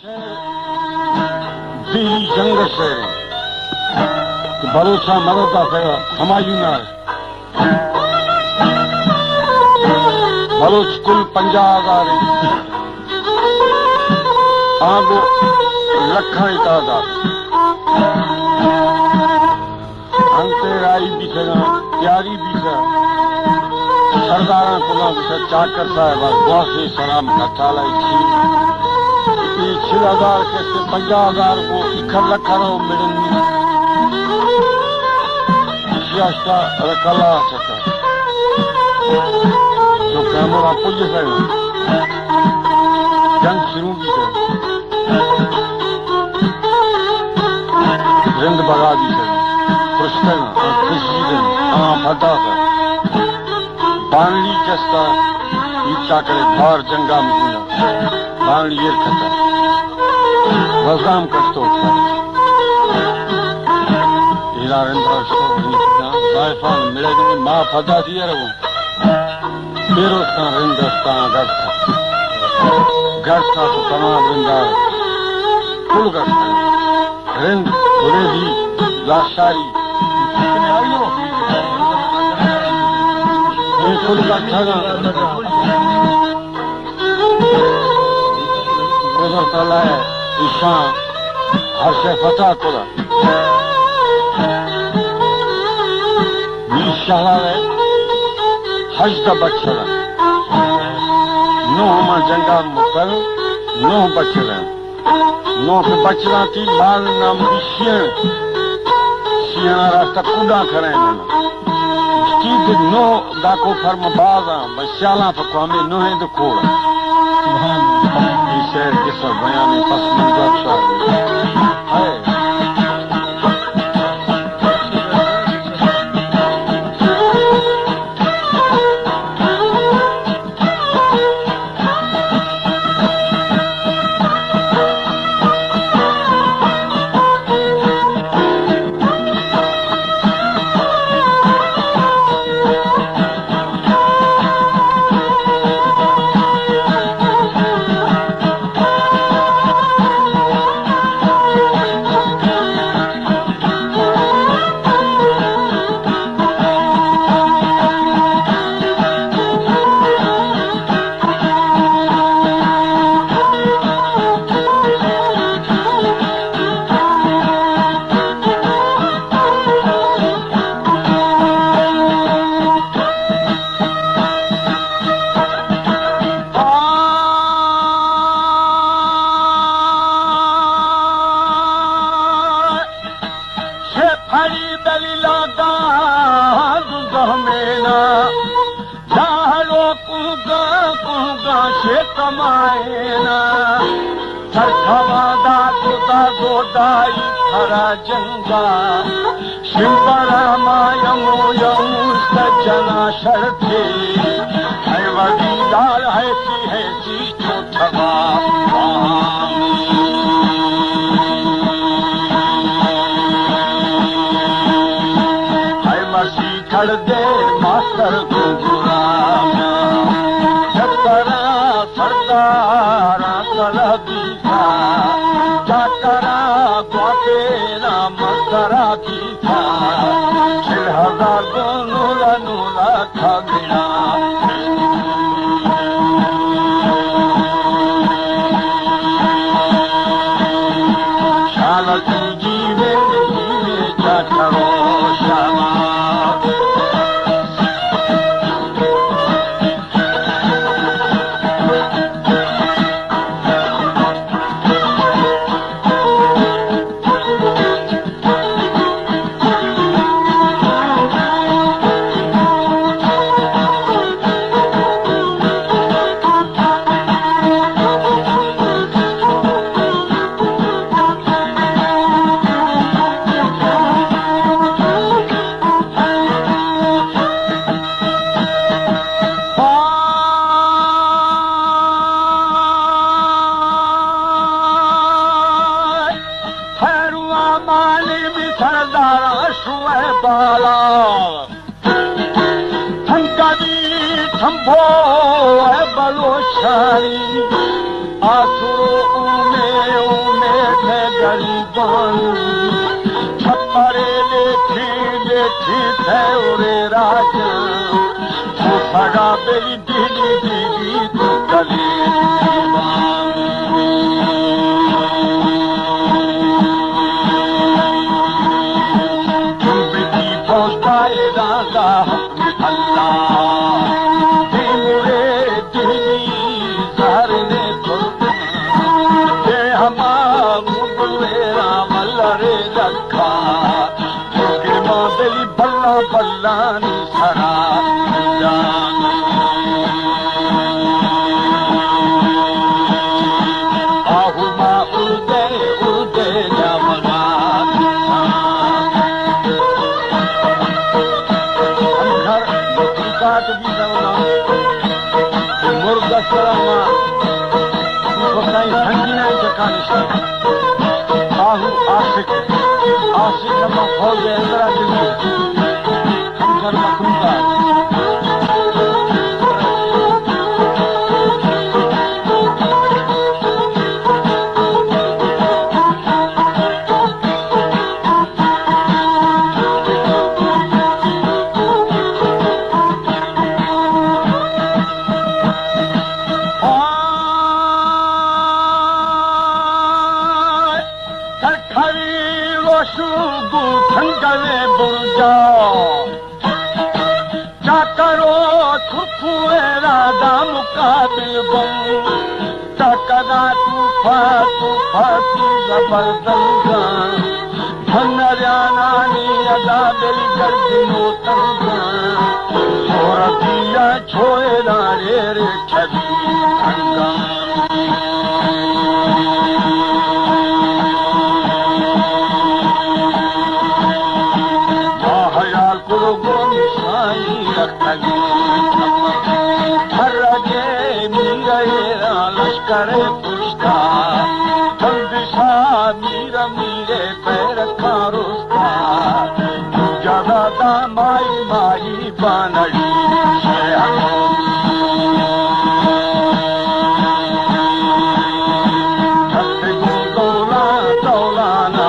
दिल्ली जंग शेर भरोसा मरता कया हमायूं न बलोच कुल 50,000 आगो लखा तादाद अंतराई भी सगा तैयारी भी सरदारा को चाकर साहब बहुत से सलाम का चाला 6,000 के 50,000 को 1 लाख मिलेंगी सियासा रकला सका जो कैमरा पुज है जंग शुरू भी है रिंद बगा भी है पुष्कर खुशी फटा है बानली चस्ता ईचा करे भार जंगा में हुआ बानली ये खता वजाम कस्तो था इला रंधा शो जायफान मिले नहीं माँ फटा थी यार वो बेरोस्ता रिंदस्ता घर था तो तमाम रिंदा कुल घर था रिंद थोड़े भी लाशारी ये कुल का ठगा उधर तला है ईशान हर से फता कोला बीशाला है हज का बच्चा नो हम जंगा मुकर नो बचरा नो के बचरा थी बाल नाम शियण रास्ता कूड़ा खड़े चीज नो डाको फर्म बाजा बशाला पकवामे नो है तो कोड़ा इसे किस बयान पसंदीदा है कमाएना सरखवादा गोदा गोदाई खरा जंगा शिवरामा यमो यमु सजना शर्ते है वदीदार है सी छोटवा है मसी खड़ दे मास्टर गुरुआ सरदारा कलबीसा जाकरा ग्वापेरा मकरा दीसा 6,000 नूला खगड़ा शाल तू जीवे जाकरो शामा बाला थंकदी थंभो है बलोचारी आसुरो में छपरे लेठी लेठी थे राज तू सगा बेली दीदी दीदी तू कले पहुंचाए दादा अल्लाह मुरे दिली सहरने खुर्दे हमारा मल्लरे रखा क्योंकि माँ बेली बल्ला बल्ला नी सरा आहू माँ उड़दे जमना मुर्गा सलामा ठंडीना चकानिशा आहू आशिक लम्बा फौज अंदरा दिल्ली हम घर में खुंदा ठंडले बुर्जा चाकरो थुपुएरा दामुकाबिल बम तकदा तूफा तू जबरदस्ता धनरियाना नी अदा बेली गर्दिनो तंगा सोरतिया छोएरा रे छवि ठंडा लश्करे पुष्टा जल्दिशा मीरा मीरे पैर खारुस्ता जगदा माई माई बानड़ी दौला दौलाना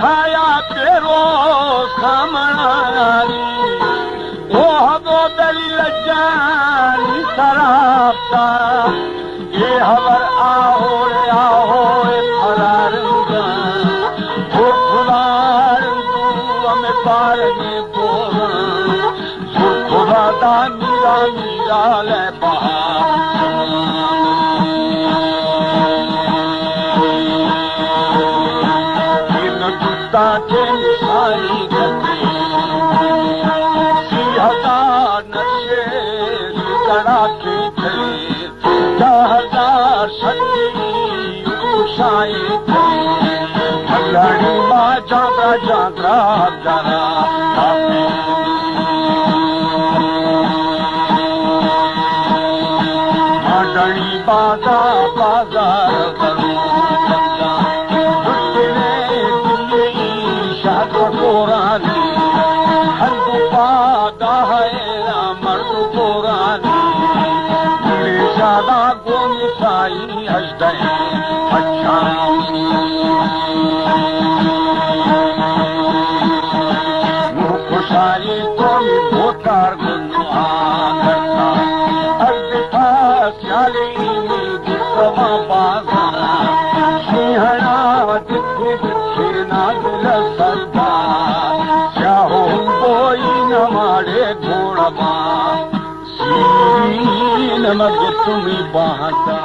छाया तेरो खामणारी ओ हबो दली लज्जानी सराबता ये हवर आहो फरारंगा ओ फुलारंगू हमें पारगे बोला खुदा दा मीरा ले बहा के निशानी करते 3000 नशे कड़ाके थे 10,000 शक्ति उषाए थे मल्लाड़ी माँ जागरा जागरा जरा मडणी बाजार बाजार पुरानी हंदू पादा है मर्द पुरानी शादा गोमी साई हजदे अच्छा खुशाई गोमी भोतार गुन्नु आगता अद्भुता स्याली गुस्समा बाजा सिंहना दिखे दिखे ना दिल सदा घोड़बा सीन मग तुम्हें बाहता